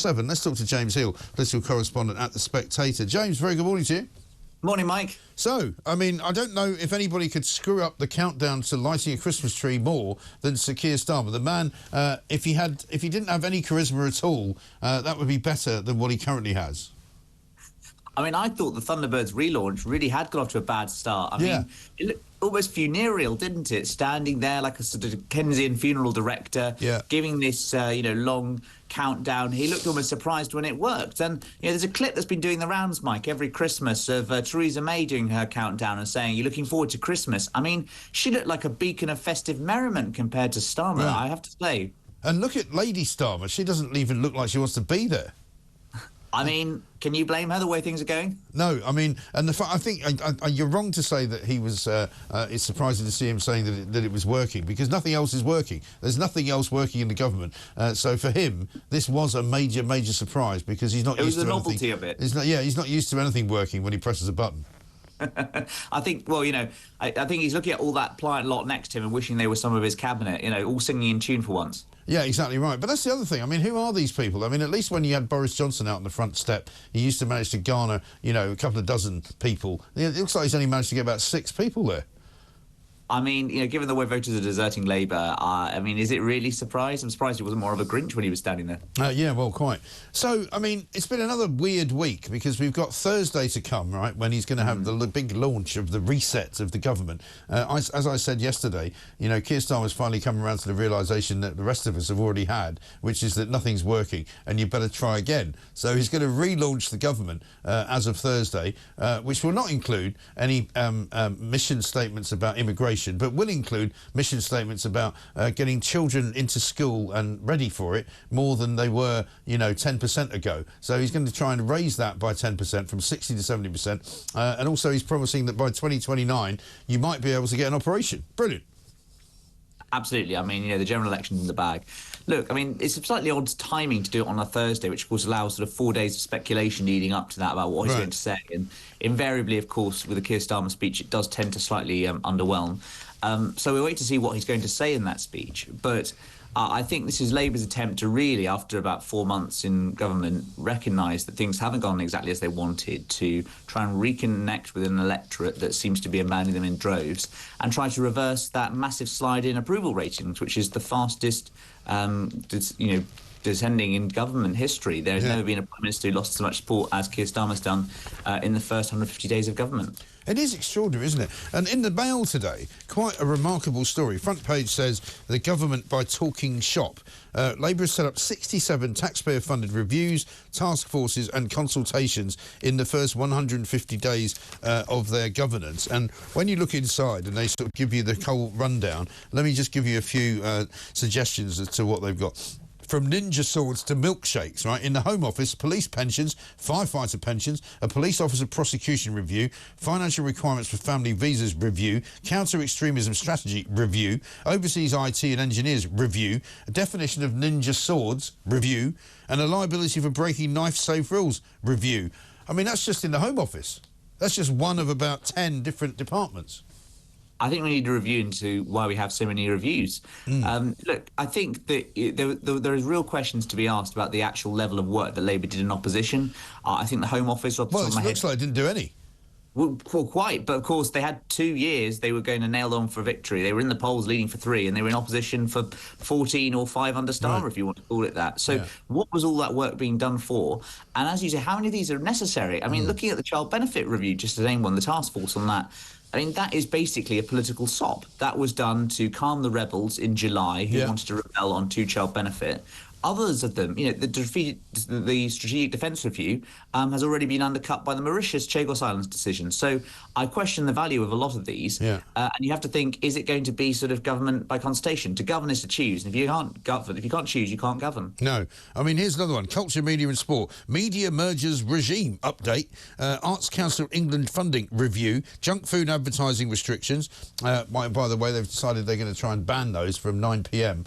7. Let's talk to James Heale, political correspondent at The Spectator. James, very good morning to you. Morning, Mike. So, I mean, I don't know if anybody could screw up the countdown to lighting a Christmas tree more than Sir Keir Starmer. The man, if he didn't have any charisma at all, that would be better than what he currently has. I mean, I thought the Thunderbirds relaunch really had got off to a bad start. I mean, it looked almost funereal, didn't it? Standing there like a sort of Keynesian funeral director, giving this, long countdown. He looked almost surprised when it worked. And, there's a clip that's been doing the rounds, Mike, every Christmas of Theresa May doing her countdown and saying, "You're looking forward to Christmas." I mean, she looked like a beacon of festive merriment compared to Starmer, I have to say. And look at Lady Starmer. She doesn't even look like she wants to be there. I mean, can you blame her the way things are going? No, I mean, and I think you're wrong to say that he was. It's surprising to see him saying that it was working, because nothing else is working. There's nothing else working in the government. So for him, this was a major surprise, because he's not used to anything. It was the novelty of it. He's not used to anything working when he presses a button. I think, I think he's looking at all that pliant lot next to him and wishing they were some of his cabinet, all singing in tune for once. Yeah, exactly right. But that's the other thing. I mean, who are these people? I mean, at least when you had Boris Johnson out on the front step, he used to manage to garner, a couple of dozen people. It looks like he's only managed to get about 6 people there. I mean, given the way voters are deserting Labour, I mean, is it really surprised? I'm surprised he wasn't more of a Grinch when he was standing there. Yeah, well, quite. So, I mean, it's been another weird week, because we've got Thursday to come, right, when he's going to have the big launch of the reset of the government. As I said yesterday, Keir Starmer's finally come around to the realisation that the rest of us have already had, which is that nothing's working and you better try again. So he's going to relaunch the government as of Thursday, which will not include any mission statements about immigration, but will include mission statements about getting children into school and ready for it more than they were, 10% ago. So he's going to try and raise that by 10%, from 60 to 70%. And also he's promising that by 2029, you might be able to get an operation. Brilliant. Absolutely. I mean, the general election's in the bag. Look, I mean, it's a slightly odd timing to do it on a Thursday, which, of course, allows sort of 4 days of speculation leading up to that about what he's going to say. And invariably, of course, with the Keir Starmer speech, it does tend to slightly underwhelm. So we'll wait to see what he's going to say in that speech. But I think this is Labour's attempt to really, after about 4 months in government, recognise that things haven't gone exactly as they wanted, to try and reconnect with an electorate that seems to be abandoning them in droves, and try to reverse that massive slide in approval ratings, which is the fastest, descending in government history. There has never been a Prime Minister who lost so much support as Keir Starmer's done in the first 150 days of government. It is extraordinary, isn't it? And in the Mail today, quite a remarkable story. Front page says, the government by talking shop. Labour has set up 67 taxpayer-funded reviews, task forces and consultations in the first 150 days of their governance. And when you look inside and they sort of give you the whole rundown, let me just give you a few suggestions as to what they've got. From ninja swords to milkshakes, right? In the Home Office, police pensions, firefighter pensions, a police officer prosecution review, financial requirements for family visas review, counter-extremism strategy review, overseas IT and engineers review, a definition of ninja swords review, and a liability for breaking knife-safe rules review. I mean, that's just in the Home Office. That's just one of about 10 different departments. I think we need a review into why we have so many reviews. Look, I think that there is real questions to be asked about the actual level of work that Labour did in opposition. I think the Home Office... Well, it looks like it didn't do any. Well, quite, but of course they had 2 years they were going to nail on for victory. They were in the polls leading for 3, and they were in opposition for 14 or 5 under Starmer, if you want to call it that. So what was all that work being done for? And as you say, how many of these are necessary? I mean, looking at the Child Benefit Review, just to name one, the task force on that, I mean, that is basically a political sop. That was done to calm the rebels in July who wanted to rebel on two-child benefit. Others of them, the Strategic Defence Review has already been undercut by the Mauritius Chagos Islands decision. So I question the value of a lot of these. And you have to think, is it going to be sort of government by consultation? To govern is to choose. And if you can't govern, if you can't choose, you can't govern. No. I mean, here's another one. Culture, media and sport. Media mergers regime update. Arts Council England funding review. Junk food advertising restrictions. By the way, they've decided they're going to try and ban those from 9 p.m.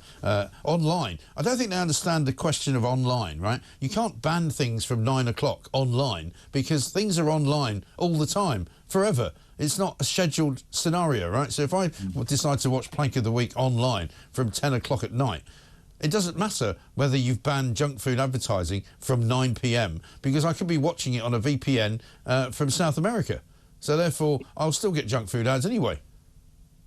Online. I don't think they understand the question of online, right? You can't ban things from 9 o'clock online because things are online all the time, forever. It's not a scheduled scenario, right? So if I decide to watch Plank of the Week online from 10 o'clock at night, It doesn't matter whether you've banned junk food advertising from 9 p.m. because I could be watching it on a VPN from South America. So therefore, I'll still get junk food ads anyway.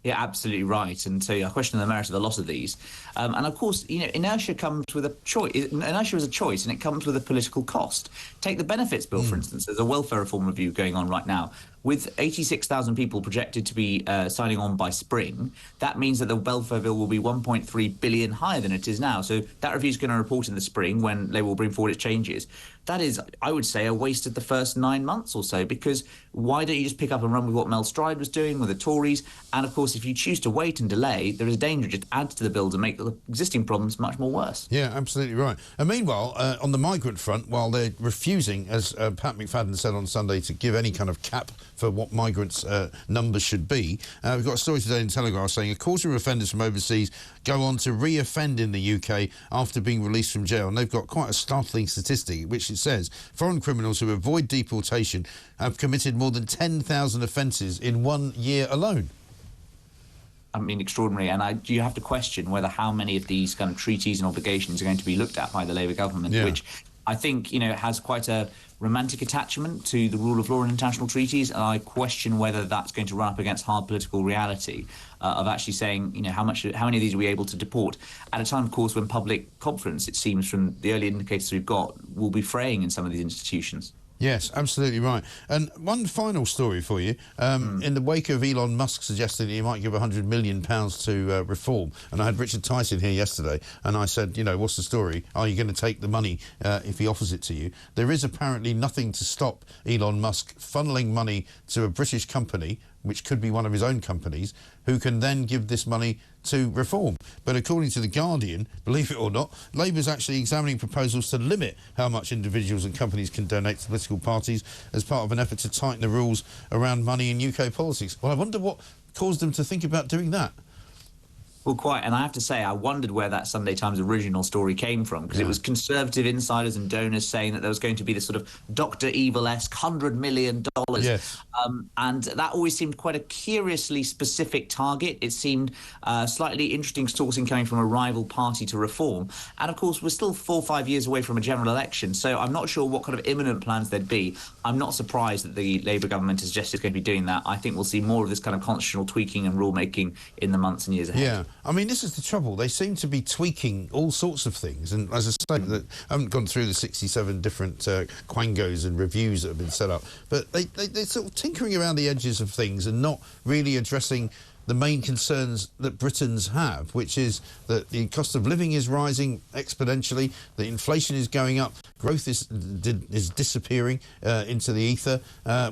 Yeah, absolutely right. And so I question the merit of the lot of these. And of course, inertia comes with a choice. Inertia is a choice, and it comes with a political cost. Take the benefits bill, for instance. There's a welfare reform review going on right now. With 86,000 people projected to be signing on by spring, that means that the welfare bill will be 1.3 billion higher than it is now. So that review is going to report in the spring when Labour will bring forward its changes. That is, I would say, a waste of the first 9 months or so, because why don't you just pick up and run with what Mel Stride was doing with the Tories? And of course, if you choose to wait and delay, there is a danger it just adds to the bill to make the existing problems much more worse. Yeah, absolutely right. And meanwhile, on the migrant front, while they're refusing, as Pat McFadden said on Sunday, to give any kind of cap for what migrants' numbers should be, we've got a story today in Telegraph saying a quarter of offenders from overseas go on to re-offend in the UK after being released from jail. And they've got quite a startling statistic, which it says foreign criminals who avoid deportation have committed more than 10,000 offences in 1 year alone. I mean, extraordinary. And you have to question whether how many of these kind of treaties and obligations are going to be looked at by the Labour government, which I think, has quite a romantic attachment to the rule of law and international treaties. And I question whether that's going to run up against hard political reality of actually saying, how many of these are we able to deport at a time, of course, when public confidence, it seems from the early indicators we've got, will be fraying in some of these institutions. Yes, absolutely right. And one final story for you. In the wake of Elon Musk suggesting that he might give £100 million to reform, and I had Richard Tyson here yesterday, and I said, what's the story? Are you going to take the money if he offers it to you? There is apparently nothing to stop Elon Musk funneling money to a British company, which could be one of his own companies, who can then give this money to reform. But according to The Guardian, believe it or not, Labour's actually examining proposals to limit how much individuals and companies can donate to political parties as part of an effort to tighten the rules around money in UK politics. Well, I wonder what caused them to think about doing that. Well, quite. And I have to say, I wondered where that Sunday Times original story came from, because it was Conservative insiders and donors saying that there was going to be this sort of Dr. Evil-esque $100 million. Yes. And that always seemed quite a curiously specific target. It seemed slightly interesting sourcing coming from a rival party to reform. And of course, we're still 4 or 5 years away from a general election. So I'm not sure what kind of imminent plans there'd be. I'm not surprised that the Labour government has suggested it's going to be doing that. I think we'll see more of this kind of constitutional tweaking and rulemaking in the months and years ahead. Yeah. I mean, this is the trouble. They seem to be tweaking all sorts of things. And as I say, I haven't gone through the 67 different quangos and reviews that have been set up. But they're sort of tinkering around the edges of things and not really addressing the main concerns that Britons have, which is that the cost of living is rising exponentially, the inflation is going up, growth is disappearing into the ether.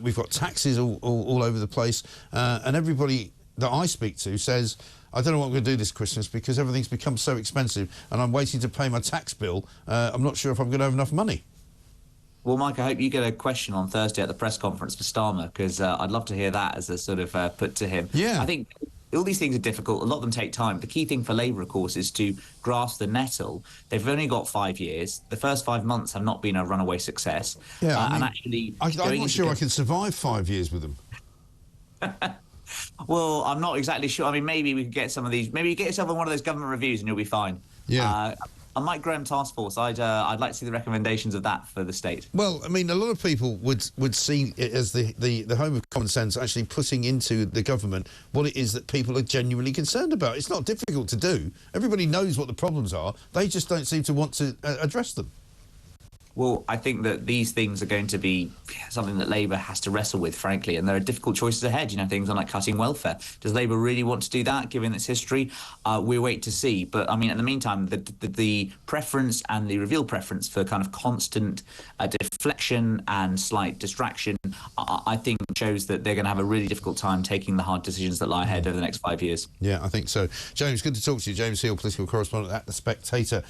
We've got taxes all over the place. And everybody that I speak to says, I don't know what I'm going to do this Christmas because everything's become so expensive and I'm waiting to pay my tax bill. I'm not sure if I'm going to have enough money. Well, Mike, I hope you get a question on Thursday at the press conference for Starmer, because I'd love to hear that as a sort of put to him. Yeah. I think all these things are difficult. A lot of them take time. The key thing for Labour, of course, is to grasp the nettle. They've only got 5 years. The first 5 months have not been a runaway success. Yeah, and actually, I'm not sure I can survive 5 years with them. Well, I'm not exactly sure. I mean, maybe we could get some of these. Maybe you get yourself on one of those government reviews and you'll be fine. Yeah. A Mike Graham task force. I'd like to see the recommendations of that for the state. Well, I mean, a lot of people would see it as the home of common sense, actually putting into the government what it is that people are genuinely concerned about. It's not difficult to do. Everybody knows what the problems are. They just don't seem to want to address them. Well, I think that these things are going to be something that Labour has to wrestle with, frankly, and there are difficult choices ahead, things like cutting welfare. Does Labour really want to do that, given its history? We'll wait to see. But, I mean, in the meantime, the preference and the revealed preference for kind of constant deflection and slight distraction, I think shows that they're going to have a really difficult time taking the hard decisions that lie ahead over the next 5 years. Yeah, I think so. James, good to talk to you. James Heale, political correspondent at The Spectator.